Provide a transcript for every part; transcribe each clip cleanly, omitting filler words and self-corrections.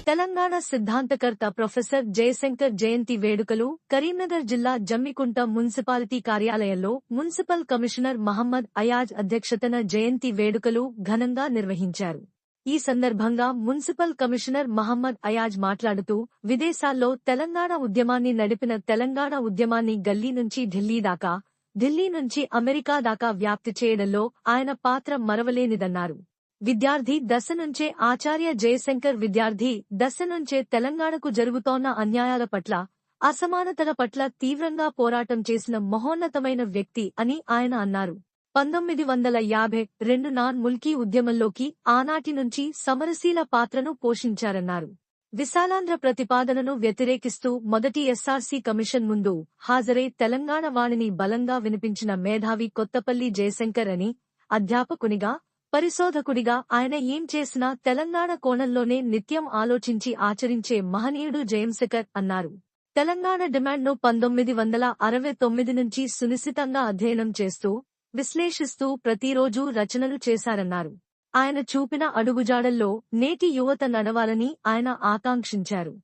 Telangana సిద్ధాంతకర్త professor Jayashankar జయంతి వేడుకలు కరీంనగర్ జిల్లా Jammikunta municipality కార్యాలయంలో మున్సిపల్ కమిషనర్ మహమ్మద్ అయాజ్ అధ్యక్షతన జయంతి వేడుకలు ఘనంగా నిర్వహించారు. ఈ సందర్భంగా మున్సిపల్ కమిషనర్ మహమ్మద్ అయాజ్ మాట్లాడుతూ విదేశాల్లో తెలంగాణ ఉద్యమాన్ని నడిపిన తెలంగాణ ఉద్యమాన్ని గల్లీ నుంచి ఢిల్లీ దాకా, ఢిల్లీ నుంచి అమెరికా దాకా వ్యాప్తి చేయడంలో ఆయన పాత్ర మరవలేనిదన్నారు. విద్యార్థి దశ నుంచే ఆచార్య జయశంకర్ విద్యార్థి దశ నుంచే తెలంగాణకు జరుగుతోన్న అన్యాయాల పట్ల, అసమానతల పట్ల తీవ్రంగా పోరాటం చేసిన మహోన్నతమైన వ్యక్తి అని ఆయన అన్నారు. 1952 నాన్ ముల్కీ ఉద్యమంలోకి ఆనాటి నుంచి సమరశీల పాత్రను పోషించారన్నారు. విశాలాంధ్ర ప్రతిపాదనను వ్యతిరేకిస్తూ మొదటి ఎస్ఆర్సీ కమిషన్ ముందు హాజరై తెలంగాణ వాణిని బలంగా వినిపించిన మేధావి కొత్తపల్లి జయశంకర్ అని, అధ్యాపకునిగా, పరిశోధకుడిగా ఆయన ఏం చేసినా తెలంగాణ కోణంలోనే నిత్యం ఆలోచించి ఆచరించే మహనీయుడు జయశంకర్ అన్నారు. తెలంగాణ డిమాండ్ను 1969 నుంచి సునిశితంగా అధ్యయనం చేస్తూ, విశ్లేషిస్తూ ప్రతిరోజూ రచనలు చేశారన్నారు. ఆయన చూపిన అడుగుజాడల్లో నేటి యువత నడవాలని ఆయన ఆకాంక్షించారు.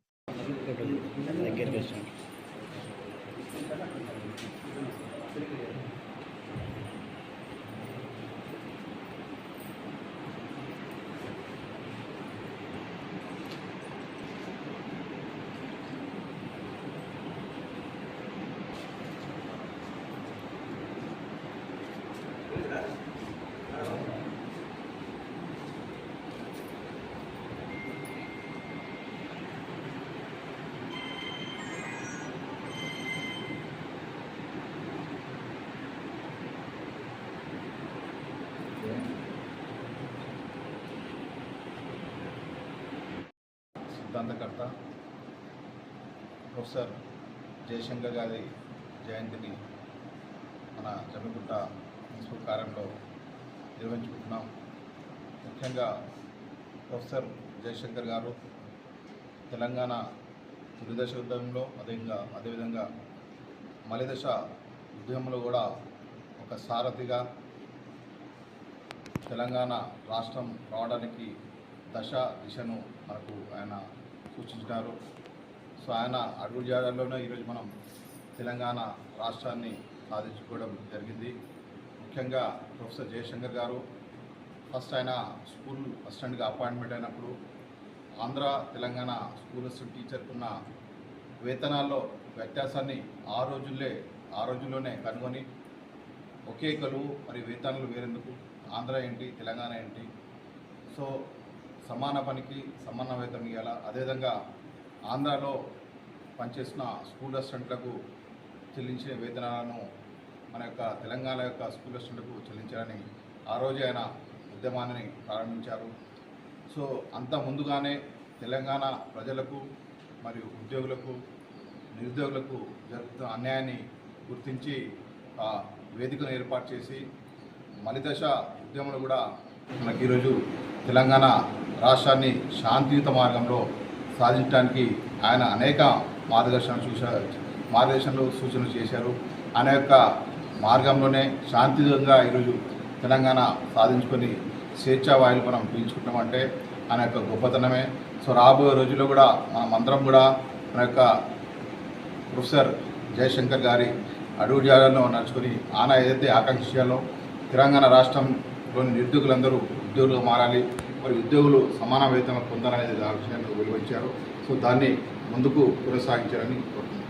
సిద్ధాంతకర్త ప్రొఫెసర్ జయశంకర్ గారి జయంతిని మన జమ్మికుంట మున్సిపల్ కార్యాలయంలో నిర్వహించుకుంటున్నాం. ముఖ్యంగా ప్రొఫెసర్ జయశంకర్ గారు తెలంగాణ తొలిదశ ఉద్యమంలో అదేవిధంగా మలిదశ ఉద్యమంలో కూడా ఒక సారథిగా తెలంగాణ రాష్ట్రం రావడానికి దిశను మనకు ఆయన సూచించినారు. సో ఆయన అడుగుజాడల్లోనే ఈరోజు మనం తెలంగాణ రాష్ట్రాన్ని సాధించుకోవడం జరిగింది. ముఖ్యంగా ప్రొఫెసర్ జయశంకర్ గారు ఫస్ట్ ఆయన స్కూల్ అసిస్టెంట్గా అపాయింట్మెంట్ అయినప్పుడు ఆంధ్ర తెలంగాణ స్కూల్ అసిస్టెంట్ టీచర్కున్న వేతనాల్లో వ్యత్యాసాన్ని ఆ రోజుల్లోనే కనుగొని ఒకే కొలువు మరి వేతనాలు వేరేందుకు, ఆంధ్ర ఏంటి తెలంగాణ ఏంటి, సో సమాన పనికి సమాన వేతనం ఇవ్వాలా, అదేవిధంగా ఆంధ్రాలో పనిచేసిన స్కూల్ అసిస్టెంట్లకు చెల్లించే వేతనాలను మన యొక్క తెలంగాణ యొక్క స్కూల్ అసిస్టెంట్లకు చెల్లించాలని ఆ రోజు ఆయన ఉద్యమాన్ని ప్రారంభించారు. సో అంత ముందుగానే తెలంగాణ ప్రజలకు మరియు ఉద్యోగులకు, నిరుద్యోగులకు జరుగుతున్న అన్యాయాన్ని గుర్తించి వేదికను ఏర్పాటు చేసి మలిదశ ఉద్యమంలో కూడా మనకి ఈరోజు తెలంగాణ రాష్ట్రాన్ని శాంతియుత మార్గంలో సాధించడానికి ఆయన అనేక మార్గదర్శనలు సూచనలు చేశారు. ఆయన యొక్క మార్గంలోనే శాంతియుతంగా ఈరోజు తెలంగాణ సాధించుకొని స్వేచ్ఛావాయులు మనం పీల్చుకుంటామంటే ఆయన యొక్క గొప్పతనమే. సో రాబోయే రోజుల్లో కూడా మనమందరం కూడా మన యొక్క ప్రొఫెసర్ జయశంకర్ గారి అడుగుజాడల్లో నడుచుకొని ఆయన ఏదైతే ఆకాంక్షలో తెలంగాణ రాష్ట్రంలోని నిరుద్యోగులందరూ ఉద్యోగులుగా మారాలి, మరి ఉద్యోగులు సమాన వేతనం పొందాలనేది ఆ విషయాన్ని వెలువరించారు. సో దాన్ని ముందుకు కొనసాగించాలని కోరుతున్నాను.